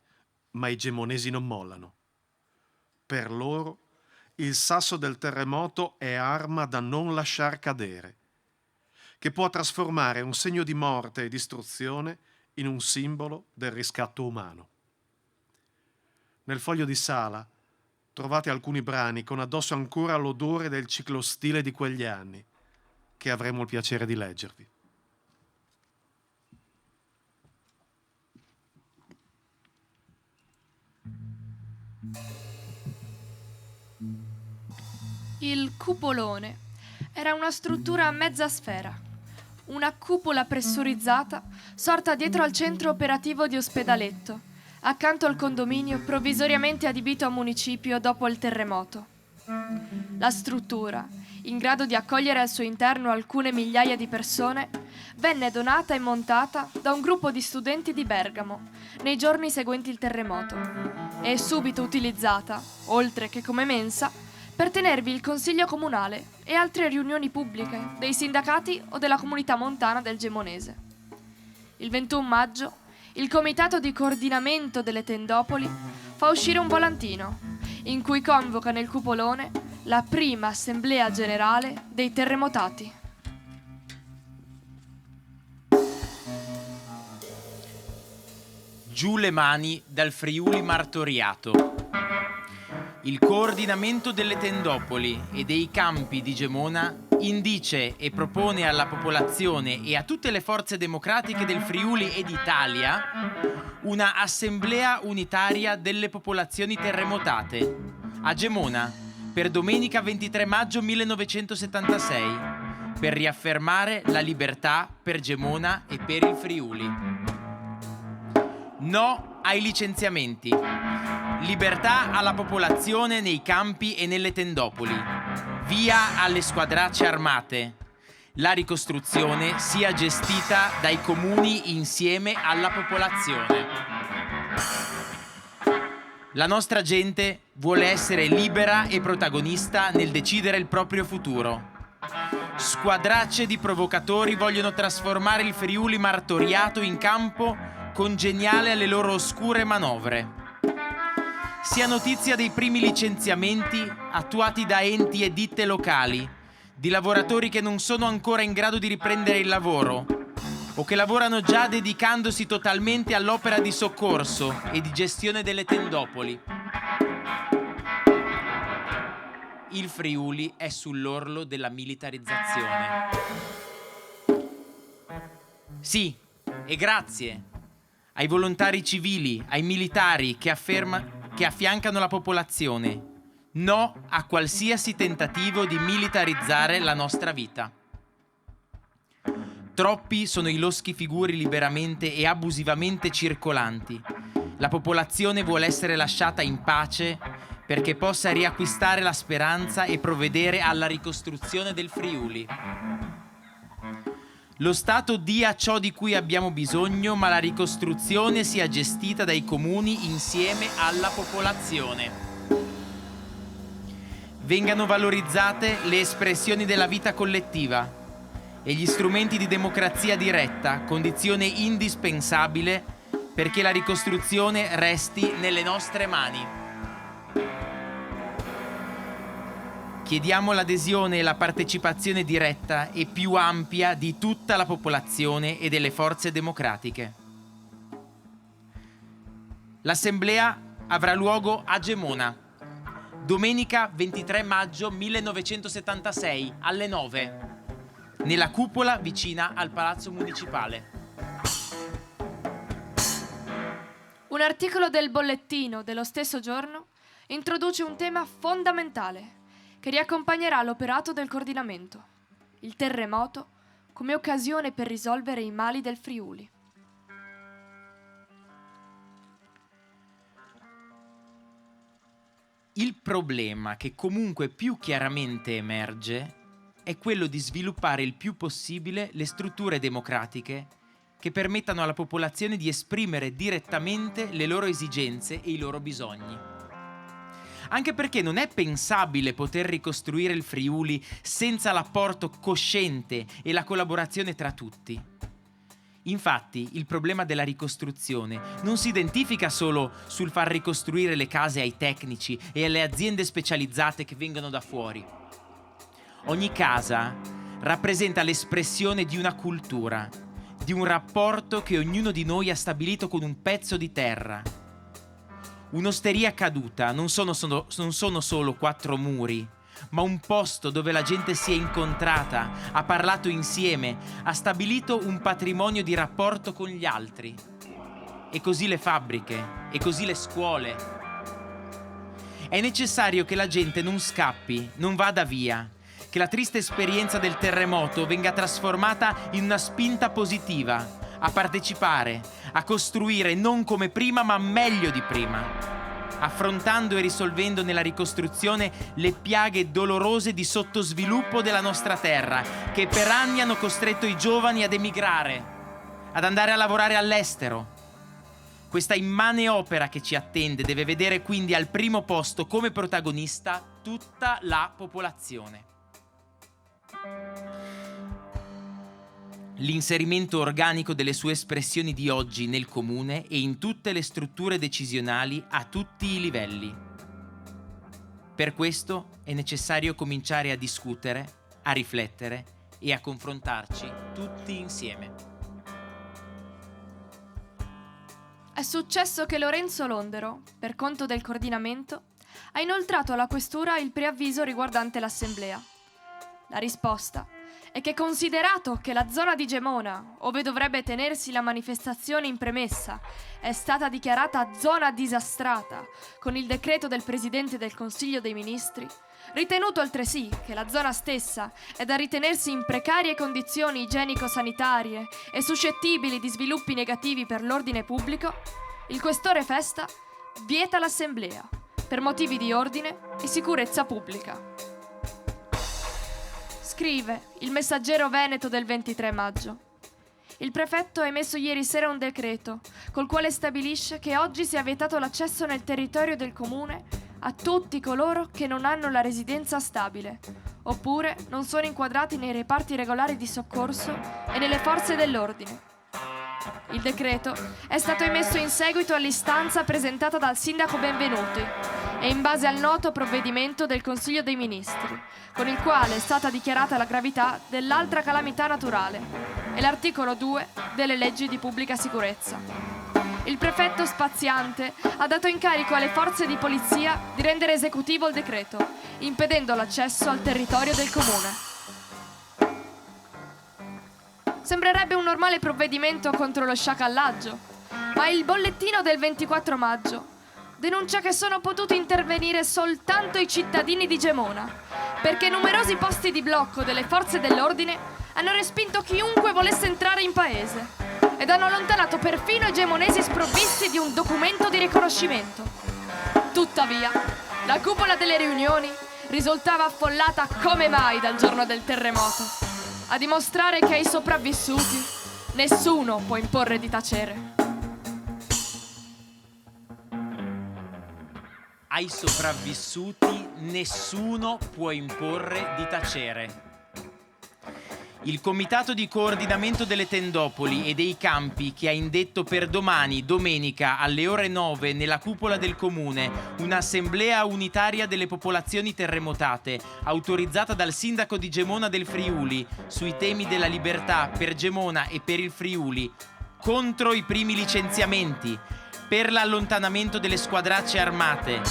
ma i gemonesi non mollano. Per loro il sasso del terremoto è arma da non lasciar cadere, che può trasformare un segno di morte e distruzione in un simbolo del riscatto umano. Nel foglio di Sala trovate alcuni brani con addosso ancora l'odore del ciclostile di quegli anni, che avremo il piacere di leggervi. Il cupolone era una struttura a mezza sfera, una cupola pressurizzata sorta dietro al centro operativo di Ospedaletto, accanto al condominio provvisoriamente adibito a municipio dopo il terremoto. La struttura, in grado di accogliere al suo interno alcune migliaia di persone, venne donata e montata da un gruppo di studenti di Bergamo nei giorni seguenti il terremoto e subito utilizzata, oltre che come mensa, per tenervi il consiglio comunale e altre riunioni pubbliche dei sindacati o della comunità montana del Gemonese. Il 21 maggio il comitato di coordinamento delle tendopoli fa uscire un volantino in cui convoca nel cupolone la prima assemblea generale dei terremotati. Giù le mani dal Friuli martoriato. Il coordinamento delle tendopoli e dei campi di Gemona indice e propone alla popolazione e a tutte le forze democratiche del Friuli e d'Italia una assemblea unitaria delle popolazioni terremotate a Gemona per domenica 23 maggio 1976 per riaffermare la libertà per Gemona e per il Friuli. No ai licenziamenti. Libertà alla popolazione nei campi e nelle tendopoli. Via alle squadracce armate. La ricostruzione sia gestita dai comuni insieme alla popolazione. La nostra gente vuole essere libera e protagonista nel decidere il proprio futuro. Squadracce di provocatori vogliono trasformare il Friuli martoriato in campo congeniale alle loro oscure manovre. Sia notizia dei primi licenziamenti attuati da enti e ditte locali, di lavoratori che non sono ancora in grado di riprendere il lavoro o che lavorano già dedicandosi totalmente all'opera di soccorso e di gestione delle tendopoli. Il Friuli è sull'orlo della militarizzazione. Sì, e grazie ai volontari civili, ai militari che affiancano la popolazione. No a qualsiasi tentativo di militarizzare la nostra vita. Troppi sono i loschi figuri liberamente e abusivamente circolanti. La popolazione vuole essere lasciata in pace perché possa riacquistare la speranza e provvedere alla ricostruzione del Friuli. Lo Stato dia ciò di cui abbiamo bisogno, ma la ricostruzione sia gestita dai comuni insieme alla popolazione. Vengano valorizzate le espressioni della vita collettiva e gli strumenti di democrazia diretta, condizione indispensabile perché la ricostruzione resti nelle nostre mani. Chiediamo l'adesione e la partecipazione diretta e più ampia di tutta la popolazione e delle forze democratiche. L'assemblea avrà luogo a Gemona, domenica 23 maggio 1976 alle 9, nella cupola vicina al Palazzo Municipale. Un articolo del bollettino dello stesso giorno introduce un tema fondamentale che riaccompagnerà l'operato del coordinamento: il terremoto come occasione per risolvere i mali del Friuli. Il problema che comunque più chiaramente emerge è quello di sviluppare il più possibile le strutture democratiche che permettano alla popolazione di esprimere direttamente le loro esigenze e i loro bisogni. Anche perché non è pensabile poter ricostruire il Friuli senza l'apporto cosciente e la collaborazione tra tutti. Infatti, il problema della ricostruzione non si identifica solo sul far ricostruire le case ai tecnici e alle aziende specializzate che vengono da fuori. Ogni casa rappresenta l'espressione di una cultura, di un rapporto che ognuno di noi ha stabilito con un pezzo di terra. Un'osteria caduta non sono solo 4 muri, ma un posto dove la gente si è incontrata, ha parlato insieme, ha stabilito un patrimonio di rapporto con gli altri. E così le fabbriche, e così le scuole. È necessario che la gente non scappi, non vada via, che la triste esperienza del terremoto venga trasformata in una spinta positiva, a partecipare, a costruire non come prima ma meglio di prima, affrontando e risolvendo nella ricostruzione le piaghe dolorose di sottosviluppo della nostra terra, che per anni hanno costretto i giovani ad emigrare, ad andare a lavorare all'estero. Questa immane opera che ci attende deve vedere quindi al primo posto come protagonista tutta la popolazione. L'inserimento organico delle sue espressioni di oggi nel comune e in tutte le strutture decisionali a tutti i livelli. Per questo è necessario cominciare a discutere, a riflettere e a confrontarci tutti insieme. È successo che Lorenzo Londero, per conto del coordinamento, ha inoltrato alla questura il preavviso riguardante l'assemblea. La risposta è che, considerato che la zona di Gemona, ove dovrebbe tenersi la manifestazione in premessa, è stata dichiarata zona disastrata con il decreto del Presidente del Consiglio dei Ministri, ritenuto altresì che la zona stessa è da ritenersi in precarie condizioni igienico-sanitarie e suscettibili di sviluppi negativi per l'ordine pubblico, il questore Festa vieta l'assemblea per motivi di ordine e sicurezza pubblica. Scrive il Messaggero Veneto del 23 maggio. Il prefetto ha emesso ieri sera un decreto col quale stabilisce che oggi sia vietato l'accesso nel territorio del comune a tutti coloro che non hanno la residenza stabile oppure non sono inquadrati nei reparti regolari di soccorso e nelle forze dell'ordine. Il decreto è stato emesso in seguito all'istanza presentata dal sindaco Benvenuti e in base al noto provvedimento del Consiglio dei Ministri, con il quale è stata dichiarata la gravità dell'altra calamità naturale e l'articolo 2 delle leggi di pubblica sicurezza. Il prefetto spaziante ha dato incarico alle forze di polizia di rendere esecutivo il decreto, impedendo l'accesso al territorio del comune. Sembrerebbe un normale provvedimento contro lo sciacallaggio, ma il bollettino del 24 maggio denuncia che sono potuti intervenire soltanto i cittadini di Gemona, perché numerosi posti di blocco delle forze dell'ordine hanno respinto chiunque volesse entrare in paese ed hanno allontanato perfino i gemonesi sprovvisti di un documento di riconoscimento. Tuttavia, la cupola delle riunioni risultava affollata come mai dal giorno del terremoto, a dimostrare che ai sopravvissuti nessuno può imporre di tacere. Ai sopravvissuti nessuno può imporre di tacere. Il comitato di coordinamento delle tendopoli e dei campi, che ha indetto per domani, domenica, alle ore 9, nella cupola del comune, un'assemblea unitaria delle popolazioni terremotate, autorizzata dal sindaco di Gemona del Friuli, sui temi della libertà per Gemona e per il Friuli, contro i primi licenziamenti, per l'allontanamento delle squadracce armate,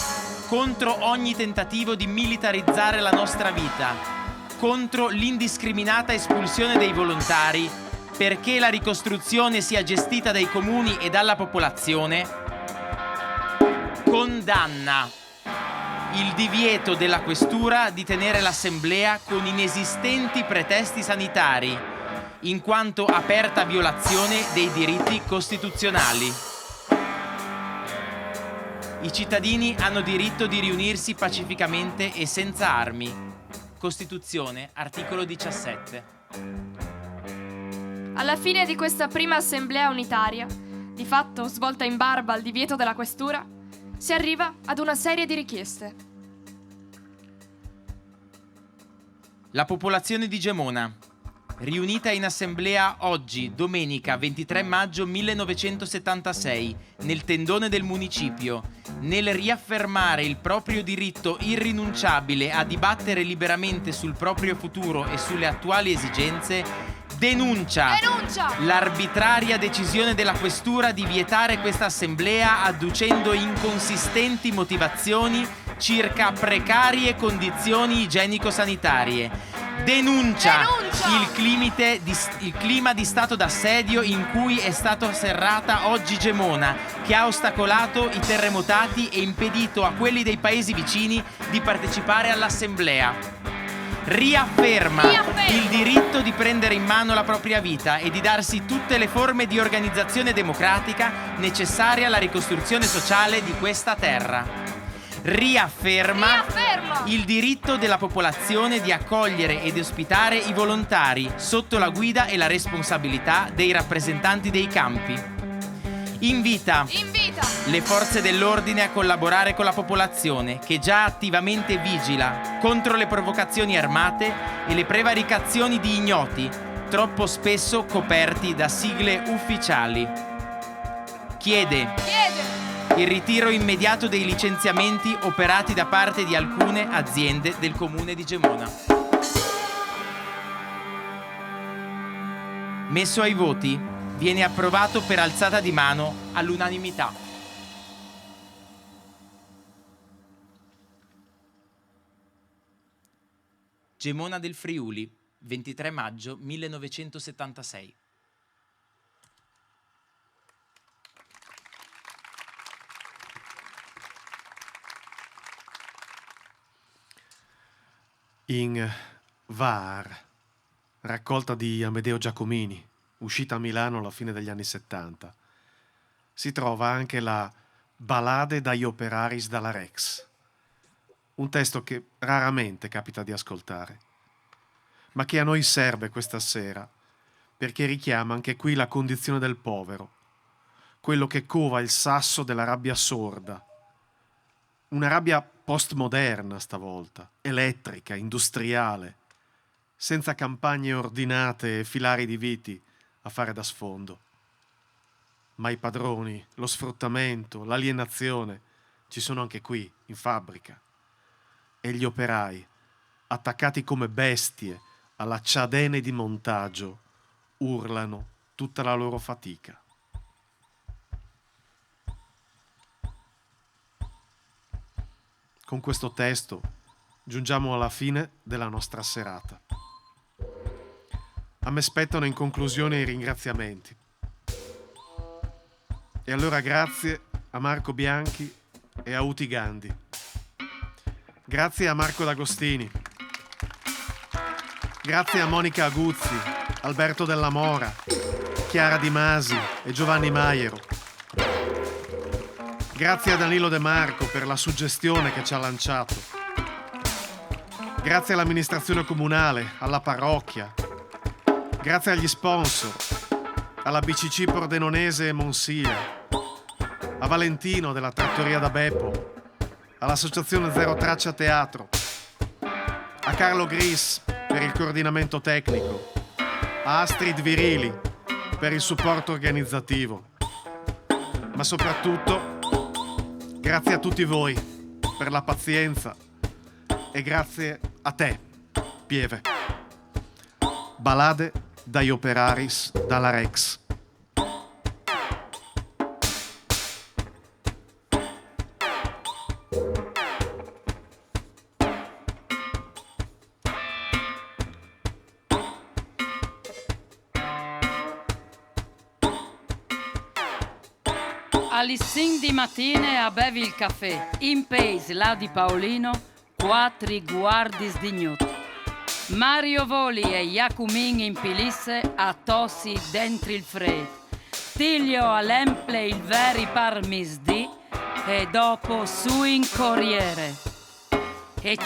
contro ogni tentativo di militarizzare la nostra vita, contro l'indiscriminata espulsione dei volontari, perché la ricostruzione sia gestita dai comuni e dalla popolazione, condanna il divieto della questura di tenere l'assemblea con inesistenti pretesti sanitari, in quanto aperta violazione dei diritti costituzionali. I cittadini hanno diritto di riunirsi pacificamente e senza armi. Costituzione, articolo 17. Alla fine di questa prima assemblea unitaria, di fatto svolta in barba al divieto della questura, si arriva ad una serie di richieste. La popolazione di Gemona, riunita in assemblea oggi, domenica 23 maggio 1976, nel tendone del municipio, nel riaffermare il proprio diritto irrinunciabile a dibattere liberamente sul proprio futuro e sulle attuali esigenze, denuncia l'arbitraria decisione della questura di vietare questa assemblea adducendo inconsistenti motivazioni circa precarie condizioni igienico-sanitarie. Denuncia il clima di stato d'assedio in cui è stata serrata oggi Gemona, che ha ostacolato i terremotati e impedito a quelli dei paesi vicini di partecipare all'assemblea. Riafferma il diritto di prendere in mano la propria vita e di darsi tutte le forme di organizzazione democratica necessarie alla ricostruzione sociale di questa terra. Riafferma il diritto della popolazione di accogliere ed ospitare i volontari sotto la guida e la responsabilità dei rappresentanti dei campi. Invita le forze dell'ordine a collaborare con la popolazione, che già attivamente vigila contro le provocazioni armate e le prevaricazioni di ignoti, troppo spesso coperti da sigle ufficiali. Chiede il ritiro immediato dei licenziamenti operati da parte di alcune aziende del comune di Gemona. Messo ai voti viene approvato per alzata di mano all'unanimità. Gemona del Friuli, 23 maggio 1976. In Var, raccolta di Amedeo Giacomini, uscita a Milano alla fine degli anni 70, si trova anche la Ballade dagli Operaris dalla Rex, un testo che raramente capita di ascoltare, ma che a noi serve questa sera perché richiama anche qui la condizione del povero, quello che cova il sasso della rabbia sorda, una rabbia postmoderna stavolta, elettrica, industriale, senza campagne ordinate e filari di viti a fare da sfondo. Ma i padroni, lo sfruttamento, l'alienazione ci sono anche qui, in fabbrica. E gli operai, attaccati come bestie alla ciadene di montaggio, urlano tutta la loro fatica. Con questo testo giungiamo alla fine della nostra serata. A me spettano in conclusione i ringraziamenti. E allora grazie a Marco Bianchi e a Uti Gandhi. Grazie a Marco D'Agostini. Grazie a Monica Aguzzi, Alberto Della Mora, Chiara Di Masi e Giovanni Maiero. Grazie a Danilo De Marco per la suggestione che ci ha lanciato. Grazie all'amministrazione comunale, alla parrocchia. Grazie agli sponsor, alla BCC Pordenonese e Monsilia, a Valentino della Trattoria da Beppo, all'Associazione Zero Traccia Teatro, a Carlo Gris per il coordinamento tecnico, a Astrid Virili per il supporto organizzativo, ma soprattutto grazie a tutti voi per la pazienza e grazie a te, Pieve. Ballade dagli Operaris dalla Rex. All'issin di mattina a bevi il caffè, in paese là di Paolino, quattro guardi sdignuti. Mario Voli e Jacumin in pilisse a tossi dentro il freddo. Tiglio all'emple il veri parmisdì e dopo su in corriere. E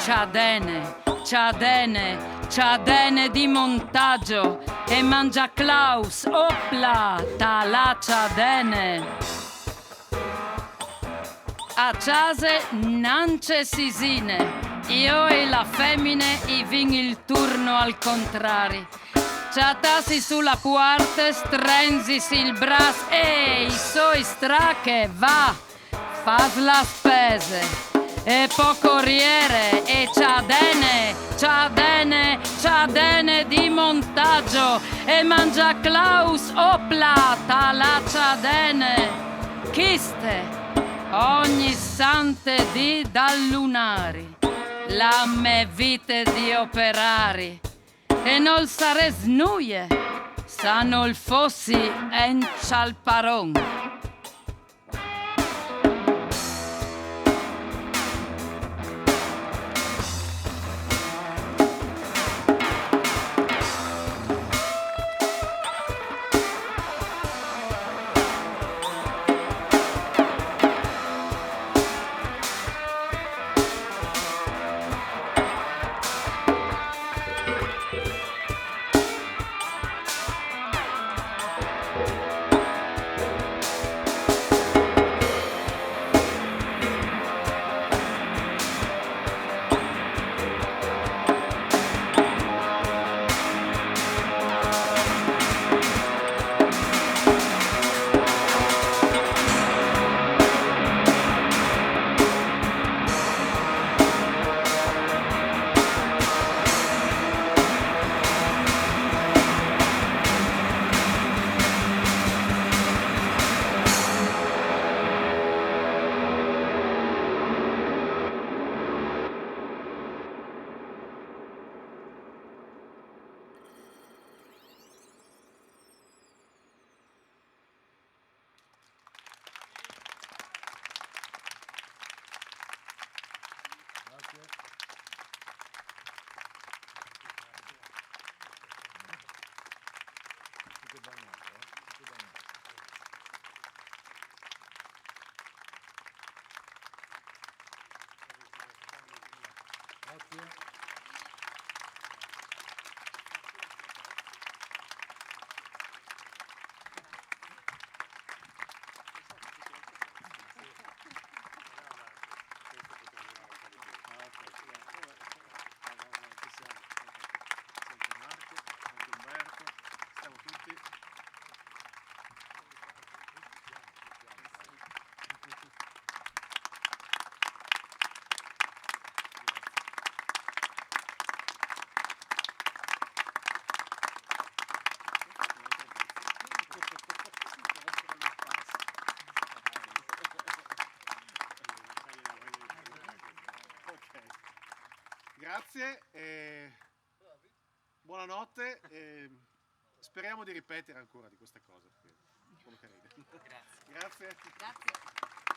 ciadene di montaggio e mangia Klaus, opla, tala ciadene. A case nance sisine, io e la femmine i vin il turno al contrario. Ciatasi sulla quarta, strenzisi il bras e i suoi stracche va, fas la spese. E po' corriere e ciadene di montaggio e mangia Klaus, opla, tala ciadene. Chiste. Ogni sante di dal lunari, la me vite di operari, e non sare snuie, sanno il fossi en cialparon. Grazie e buonanotte. E speriamo di ripetere ancora di questa cosa. Perché sono carine. Grazie. Grazie. Grazie.